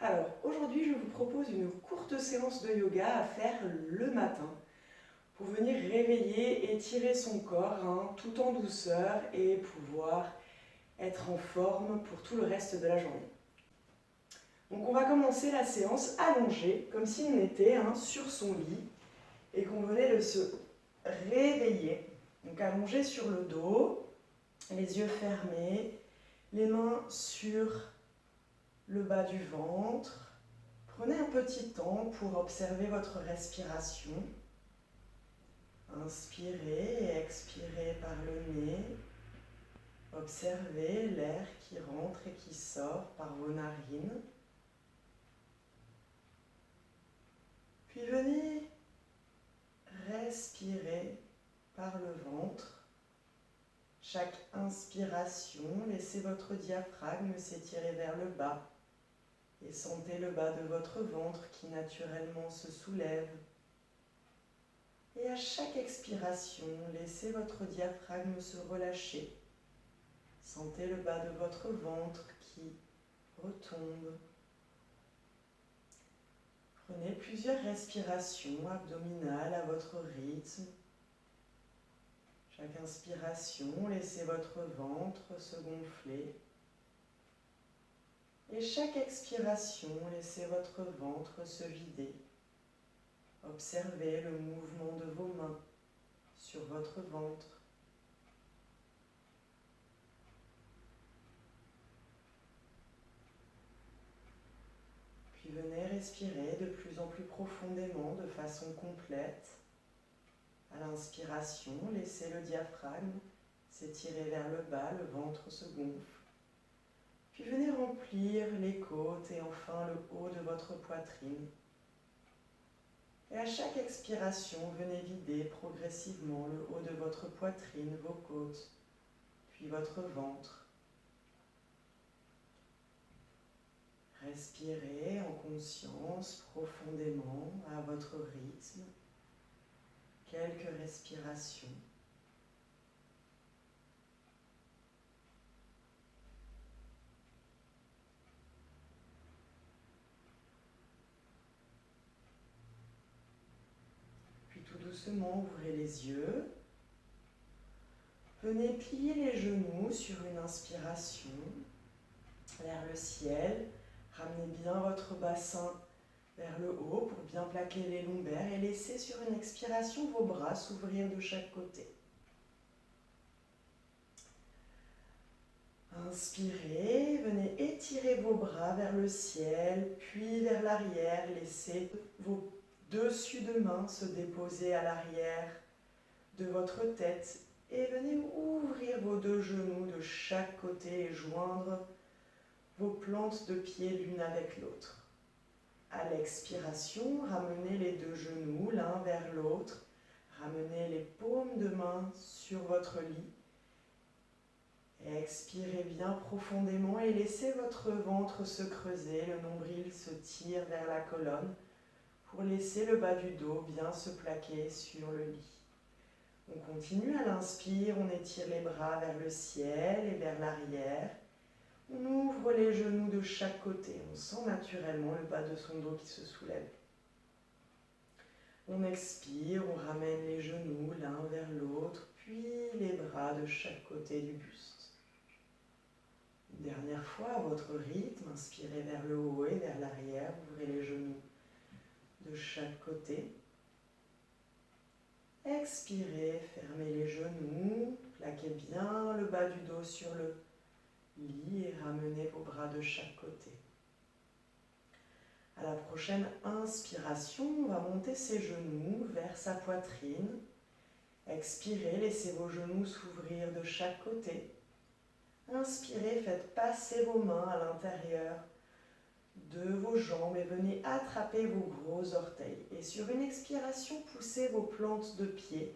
Alors, aujourd'hui, je vous propose une courte séance de yoga à faire le matin pour venir réveiller, étirer son corps tout en douceur et pouvoir être en forme pour tout le reste de la journée. Donc, on va commencer la séance allongée, comme si on était sur son lit et qu'on venait de se réveiller. Donc, allongé sur le dos, les yeux fermés, les mains sur le bas du ventre. Prenez un petit temps pour observer votre respiration. Inspirez et expirez par le nez. Observez l'air qui rentre et qui sort par vos narines. Puis venez respirer par le ventre. Chaque inspiration, laissez votre diaphragme s'étirer vers le bas. Et sentez le bas de votre ventre qui naturellement se soulève. Et à chaque expiration, laissez votre diaphragme se relâcher. Sentez le bas de votre ventre qui retombe. Prenez plusieurs respirations abdominales à votre rythme. Chaque inspiration, laissez votre ventre se gonfler. Et chaque expiration, laissez votre ventre se vider. Observez le mouvement de vos mains sur votre ventre. Puis venez respirer de plus en plus profondément, de façon complète. À l'inspiration, laissez le diaphragme s'étirer vers le bas, le ventre se gonfle. Puis venez remplir les côtes et enfin le haut de votre poitrine. Et à chaque expiration, venez vider progressivement le haut de votre poitrine, vos côtes, puis votre ventre. Respirez en conscience profondément à votre rythme. Quelques respirations. Puis tout doucement, ouvrez les yeux. Venez plier les genoux sur une inspiration vers le ciel. Ramenez bien votre bassin vers le haut pour bien plaquer les lombaires et laissez sur une expiration vos bras s'ouvrir de chaque côté. Inspirez, venez étirer vos bras vers le ciel, puis vers l'arrière. Laissez vos dessus de main se déposer à l'arrière de votre tête et venez ouvrir vos deux genoux de chaque côté et joindre vos plantes de pied l'une avec l'autre. À l'expiration, ramenez les deux genoux l'un vers l'autre. Ramenez les paumes de main sur votre lit. Expirez bien profondément et laissez votre ventre se creuser. Le nombril se tire vers la colonne pour laisser le bas du dos bien se plaquer sur le lit. On continue à l'inspire, on étire les bras vers le ciel et vers l'arrière. On ouvre les genoux de chaque côté. On sent naturellement le bas de son dos qui se soulève. On expire, on ramène les genoux l'un vers l'autre, puis les bras de chaque côté du buste. Une dernière fois, à votre rythme, inspirez vers le haut et vers l'arrière. Ouvrez les genoux de chaque côté. Expirez, fermez les genoux, plaquez bien le bas du dos sur le lit et ramenez vos bras de chaque côté. À la prochaine inspiration, on va monter ses genoux vers sa poitrine. Expirez, laissez vos genoux s'ouvrir de chaque côté. Inspirez, faites passer vos mains à l'intérieur de vos jambes et venez attraper vos gros orteils. Et sur une expiration, poussez vos plantes de pied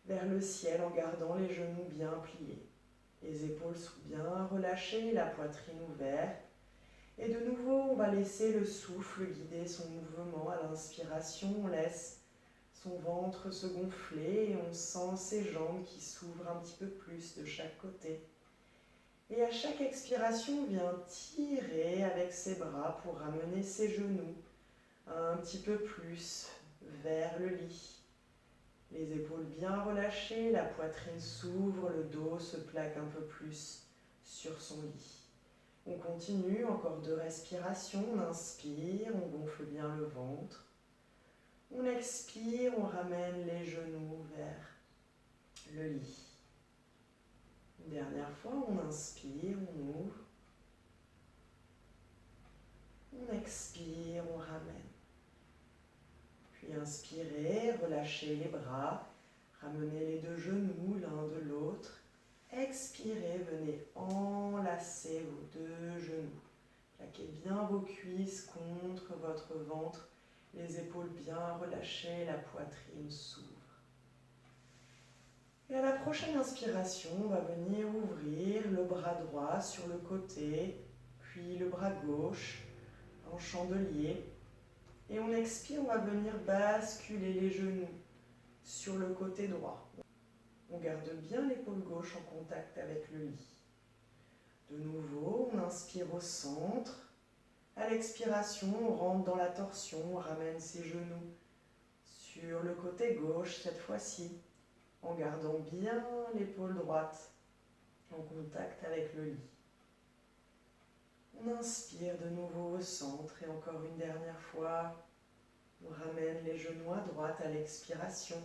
vers le ciel en gardant les genoux bien pliés. Les épaules sont bien relâchées, la poitrine ouverte. Et de nouveau, on va laisser le souffle guider son mouvement. À l'inspiration, on laisse son ventre se gonfler et on sent ses jambes qui s'ouvrent un petit peu plus de chaque côté. Et à chaque expiration, on vient tirer avec avec ses bras pour ramener ses genoux un petit peu plus vers le lit. Les épaules bien relâchées, la poitrine s'ouvre, le dos se plaque un peu plus sur son lit. On continue, encore 2 respirations. On inspire, on gonfle bien le ventre. On expire, on ramène les genoux vers le lit. Une dernière fois, on inspire, on ouvre. On expire, on ramène. Puis inspirez, relâchez les bras, ramenez les 2 genoux l'un de l'autre. Expirez, venez enlacer vos 2 genoux. Plaquez bien vos cuisses contre votre ventre, les épaules bien relâchées, la poitrine s'ouvre. Et à la prochaine inspiration, on va venir ouvrir le bras droit sur le côté, puis le bras gauche en chandelier. Et on expire, on va venir basculer les genoux sur le côté droit. On garde bien l'épaule gauche en contact avec le lit. De nouveau, on inspire au centre. À l'expiration, on rentre dans la torsion, on ramène ses genoux sur le côté gauche cette fois-ci, en gardant bien l'épaule droite en contact avec le lit. On inspire de nouveau au centre et encore une dernière fois, on ramène les genoux à droite à l'expiration.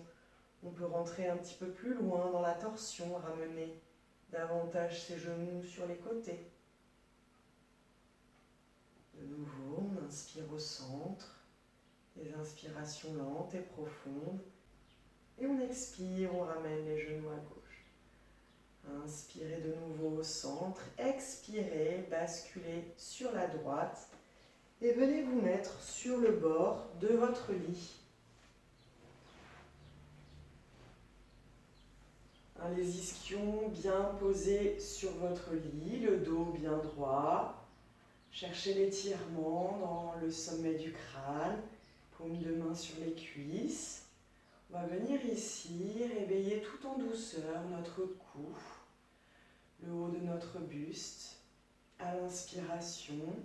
On peut rentrer un petit peu plus loin dans la torsion, ramener davantage ses genoux sur les côtés. De nouveau, on inspire au centre, des inspirations lentes et profondes. Et on expire, on ramène les genoux à gauche. Inspirez de nouveau au centre, expirez, basculez sur la droite et venez vous mettre sur le bord de votre lit. Les ischions bien posés sur votre lit, le dos bien droit. Cherchez l'étirement dans le sommet du crâne, paume de main sur les cuisses. On va venir ici réveiller tout en douceur notre cou, le haut de notre buste. À l'inspiration,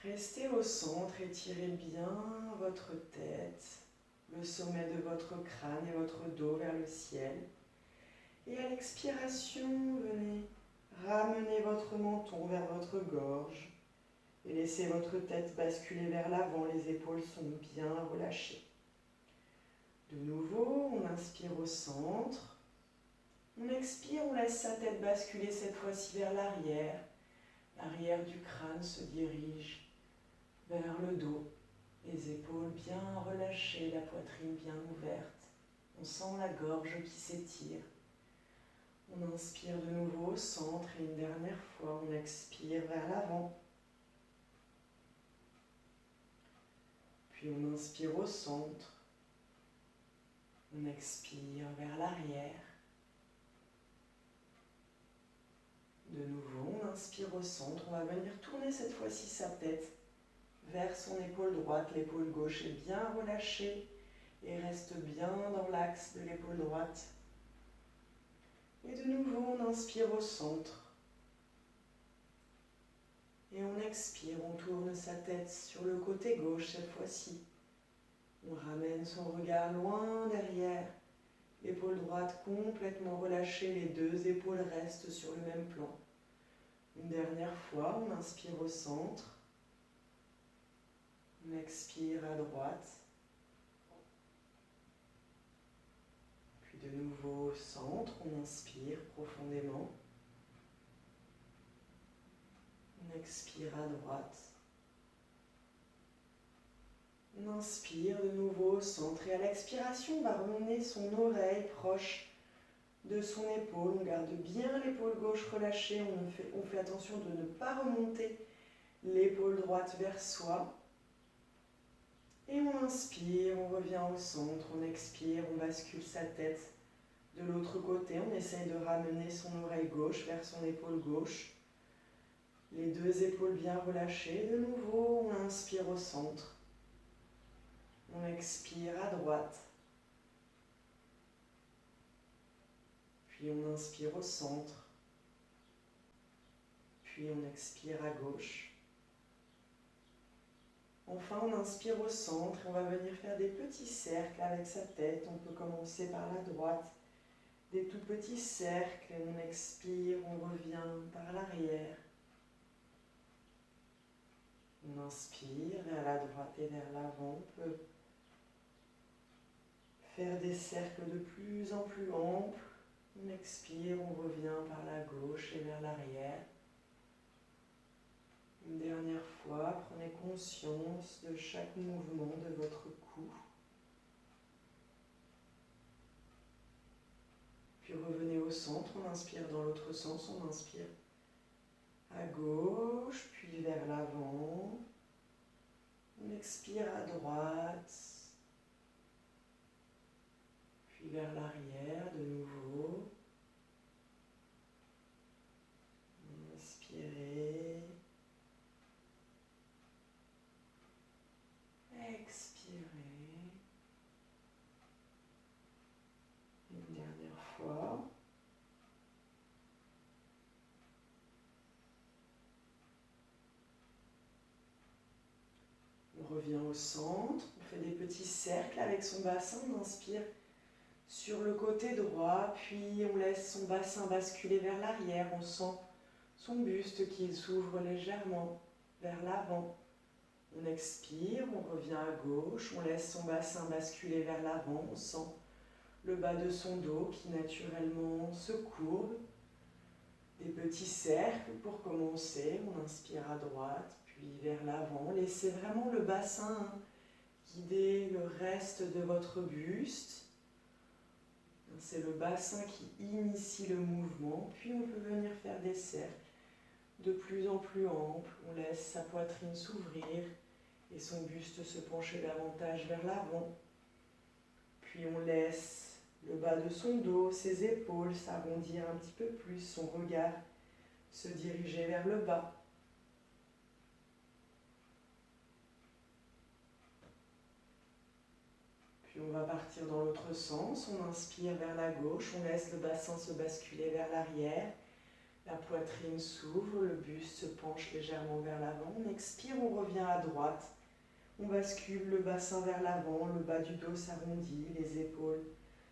restez au centre, étirez bien votre tête, le sommet de votre crâne et votre dos vers le ciel. Et à l'expiration, venez ramener votre menton vers votre gorge et laissez votre tête basculer vers l'avant, les épaules sont bien relâchées. De nouveau, on inspire au centre. On expire, on laisse sa tête basculer cette fois-ci vers l'arrière. L'arrière du crâne se dirige vers le dos. Les épaules bien relâchées, la poitrine bien ouverte. On sent la gorge qui s'étire. On inspire de nouveau au centre et une dernière fois, on expire vers l'avant. Puis on inspire au centre. On expire vers l'arrière. De nouveau, on inspire au centre. On va venir tourner cette fois-ci sa tête vers son épaule droite. L'épaule gauche est bien relâchée et reste bien dans l'axe de l'épaule droite. Et de nouveau, on inspire au centre. Et on expire, on tourne sa tête sur le côté gauche cette fois-ci. On ramène son regard loin derrière. L'épaule droite complètement relâchée, les 2 épaules restent sur le même plan. Une dernière fois, on inspire au centre. On expire à droite. Puis de nouveau au centre, on inspire profondément. On expire à droite. On inspire de nouveau au centre et à l'expiration, on va ramener son oreille proche de son épaule. On garde bien l'épaule gauche relâchée. On fait attention de ne pas remonter l'épaule droite vers soi. Et on inspire, on revient au centre, on expire, on bascule sa tête de l'autre côté. On essaye de ramener son oreille gauche vers son épaule gauche. Les 2 épaules bien relâchées. De nouveau, on inspire au centre. On expire à droite. Puis on inspire au centre. Puis puis on expire à gauche. Enfin, on inspire au centre et on va venir faire des petits cercles avec sa tête. On peut commencer par la droite, des tout petits cercles, et on expire, on revient par l'arrière. On inspire vers la droite et vers l'avant. On peut faire des cercles de plus en plus amples. On expire, on revient par la gauche et vers l'arrière. Une dernière fois, prenez conscience de chaque mouvement de votre cou. Puis revenez au centre, on inspire dans l'autre sens, on inspire à gauche, puis vers l'avant. On expire à droite, puis vers l'arrière de nouveau. Inspirez. Expirez. Une dernière fois. On revient au centre, on fait des petits cercles avec son bassin, on inspire sur le côté droit, puis on laisse son bassin basculer vers l'arrière, on sent son buste qui s'ouvre légèrement vers l'avant. On expire, on revient à gauche, on laisse son bassin basculer vers l'avant, on sent le bas de son dos qui naturellement se courbe. Des petits cercles pour commencer, on inspire à droite, puis vers l'avant. Laissez vraiment le bassin guider le reste de votre buste. C'est le bassin qui initie le mouvement, puis on peut venir faire des cercles de plus en plus amples. On laisse sa poitrine s'ouvrir et son buste se pencher davantage vers l'avant. Puis on laisse le bas de son dos, ses épaules s'arrondir un petit peu plus, son regard se diriger vers le bas. Puis on va partir dans l'autre sens, on inspire vers la gauche, on laisse le bassin se basculer vers l'arrière, la poitrine s'ouvre, le buste se penche légèrement vers l'avant, on expire, on revient à droite, on bascule le bassin vers l'avant, le bas du dos s'arrondit, les épaules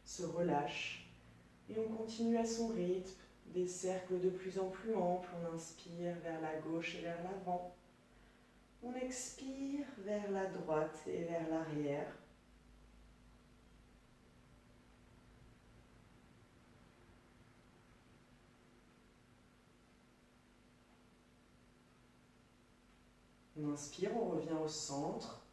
se relâchent et on continue à son rythme, des cercles de plus en plus amples, on inspire vers la gauche et vers l'avant, on expire vers la droite et vers l'arrière. On inspire, on revient au centre.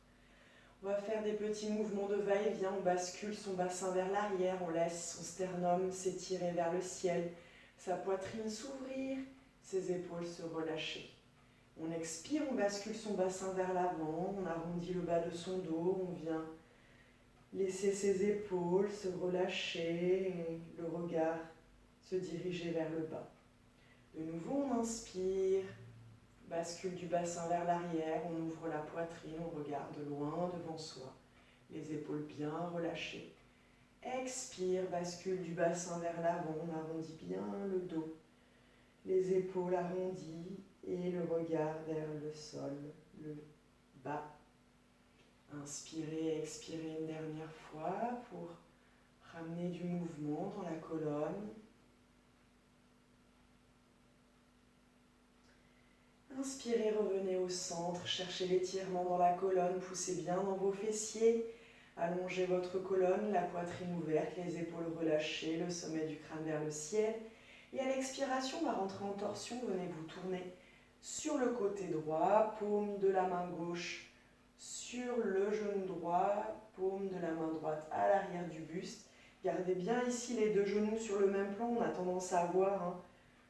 On va faire des petits mouvements de va-et-vient. On bascule son bassin vers l'arrière. On laisse son sternum s'étirer vers le ciel. Sa poitrine s'ouvrir. Ses épaules se relâcher. On expire, on bascule son bassin vers l'avant. On arrondit le bas de son dos. On vient laisser ses épaules se relâcher et le regard se diriger vers le bas. De nouveau, on inspire. Bascule du bassin vers l'arrière, on ouvre la poitrine, on regarde loin devant soi, les épaules bien relâchées. Expire, bascule du bassin vers l'avant, on arrondit bien le dos, les épaules arrondies et le regard vers le sol, le bas. Inspirez, expirez une dernière fois pour ramener du mouvement dans la colonne. Inspirez, revenez au centre, cherchez l'étirement dans la colonne, poussez bien dans vos fessiers, allongez votre colonne, la poitrine ouverte, les épaules relâchées, le sommet du crâne vers le ciel. Et à l'expiration, on va rentrer en torsion, venez vous tourner sur le côté droit, paume de la main gauche sur le genou droit, paume de la main droite à l'arrière du buste. Gardez bien ici les deux genoux sur le même plan, on a tendance à voir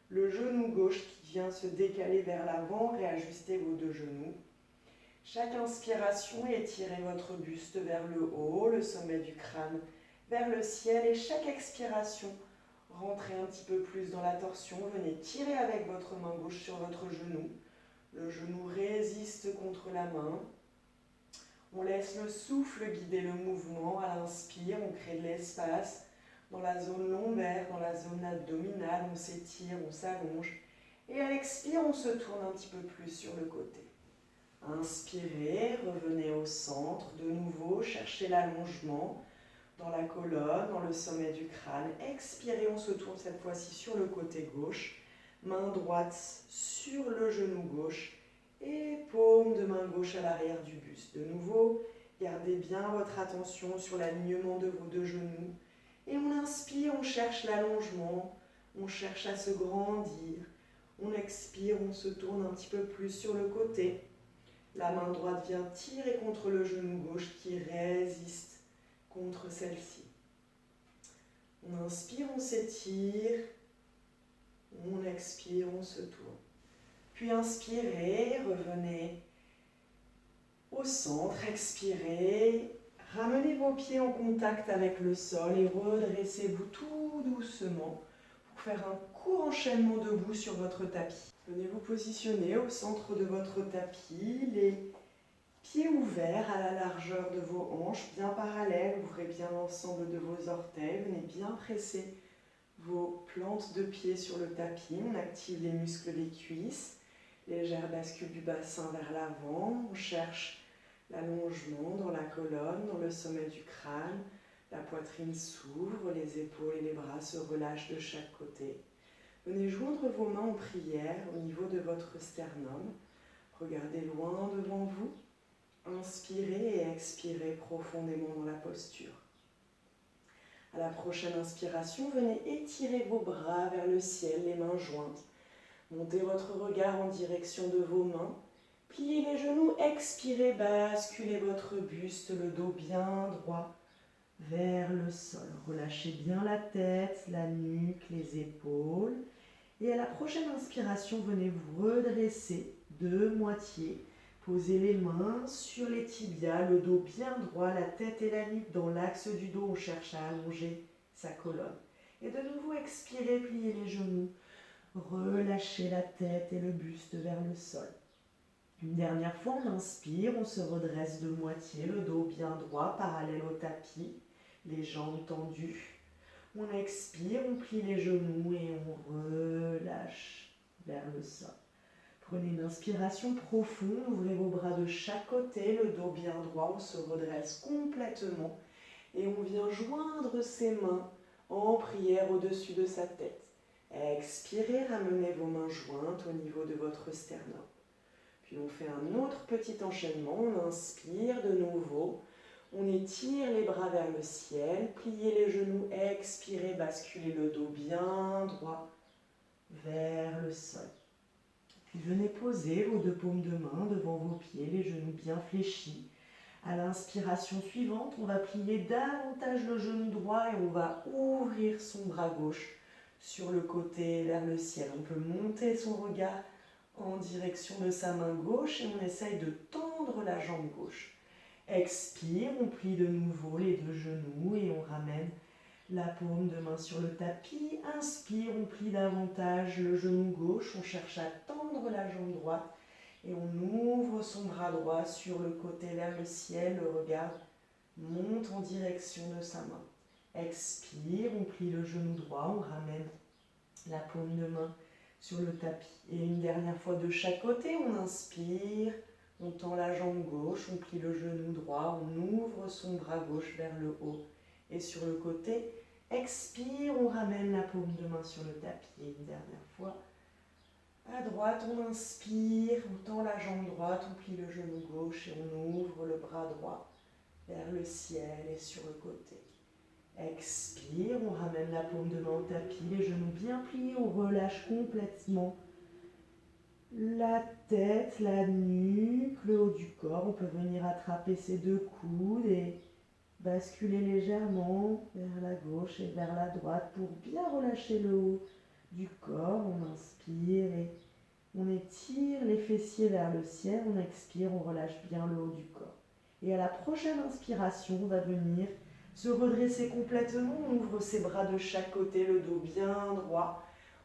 le genou gauche qui vient se décaler vers l'avant, réajustez vos deux genoux. Chaque inspiration, étirez votre buste vers le haut, le sommet du crâne vers le ciel. Et chaque expiration, rentrez un petit peu plus dans la torsion. Venez tirer avec votre main gauche sur votre genou. Le genou résiste contre la main. On laisse le souffle guider le mouvement. À l'inspire, on crée de l'espace. Dans la zone lombaire, dans la zone abdominale, on s'étire, on s'allonge. Et à l'expire, on se tourne un petit peu plus sur le côté. Inspirez, revenez au centre. De nouveau, cherchez l'allongement dans la colonne, dans le sommet du crâne. Expirez, on se tourne cette fois-ci sur le côté gauche. Main droite sur le genou gauche et paume de main gauche à l'arrière du buste. De nouveau, gardez bien votre attention sur l'alignement de vos deux genoux. Et on inspire, on cherche l'allongement, on cherche à se grandir. On expire, on se tourne un petit peu plus sur le côté. La main droite vient tirer contre le genou gauche qui résiste contre celle-ci. On inspire, on s'étire. On expire, on se tourne. Puis inspirez, revenez au centre, expirez. Ramenez vos pieds en contact avec le sol et redressez-vous tout doucement pour faire un court enchaînement debout sur votre tapis. Venez vous positionner au centre de votre tapis, les pieds ouverts à la largeur de vos hanches, bien parallèles. Ouvrez bien l'ensemble de vos orteils. Venez bien presser vos plantes de pied sur le tapis. On active les muscles des cuisses. Légère bascule du bassin vers l'avant. On cherche l'allongement dans la colonne, dans le sommet du crâne. La poitrine s'ouvre, les épaules et les bras se relâchent de chaque côté. Venez joindre vos mains en prière au niveau de votre sternum. Regardez loin devant vous. Inspirez et expirez profondément dans la posture. À la prochaine inspiration, venez étirer vos bras vers le ciel, les mains jointes. Montez votre regard en direction de vos mains. Pliez les genoux, expirez, basculez votre buste, le dos bien droit vers le sol. Relâchez bien la tête, la nuque, les épaules. Et à la prochaine inspiration, venez vous redresser de moitié. Posez les mains sur les tibias, le dos bien droit, la tête et la nuque dans l'axe du dos. On cherche à allonger sa colonne. Et de nouveau, expirez, pliez les genoux. Relâchez la tête et le buste vers le sol. Une dernière fois, on inspire, on se redresse de moitié, le dos bien droit, parallèle au tapis, les jambes tendues. On expire, on plie les genoux et on relâche vers le sol. Prenez une inspiration profonde, ouvrez vos bras de chaque côté, le dos bien droit, on se redresse complètement et on vient joindre ses mains en prière au-dessus de sa tête. Expirez, ramenez vos mains jointes au niveau de votre sternum. Puis on fait un autre petit enchaînement, on inspire de nouveau, on étire les bras vers le ciel, pliez les genoux, expirez, basculez le dos bien droit vers le sol. Puis venez poser vos deux paumes de main devant vos pieds, les genoux bien fléchis. À l'inspiration suivante, on va plier davantage le genou droit et on va ouvrir son bras gauche sur le côté vers le ciel. On peut monter son regard en direction de sa main gauche et on essaye de tendre la jambe gauche. Expire, on plie de nouveau les deux genoux et on ramène la paume de main sur le tapis. Inspire, on plie davantage le genou gauche, on cherche à tendre la jambe droite et on ouvre son bras droit sur le côté vers le ciel. Le regard monte en direction de sa main. Expire, on plie le genou droit, on ramène la paume de main sur le tapis. Et une dernière fois de chaque côté, on inspire, on tend la jambe gauche, on plie le genou droit, on ouvre son bras gauche vers le haut et sur le côté. Expire, on ramène la paume de main sur le tapis. Et une dernière fois, à droite, on inspire, on tend la jambe droite, on plie le genou gauche et on ouvre le bras droit vers le ciel et sur le côté. Expire, on ramène la paume de main au tapis, les genoux bien pliés, on relâche complètement la tête, la nuque, le haut du corps. On peut venir attraper ses deux coudes et basculer légèrement vers la gauche et vers la droite pour bien relâcher le haut du corps. On inspire et on étire les fessiers vers le ciel. On expire, on relâche bien le haut du corps. Et à la prochaine inspiration, on va venir se redresser complètement. On ouvre ses bras de chaque côté, le dos bien droit.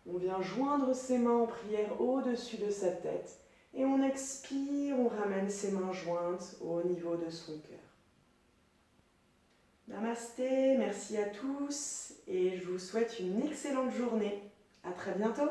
On vient joindre ses mains en prière au-dessus de sa tête. Et on expire, on ramène ses mains jointes au niveau de son cœur. Namasté, merci à tous et je vous souhaite une excellente journée. À très bientôt.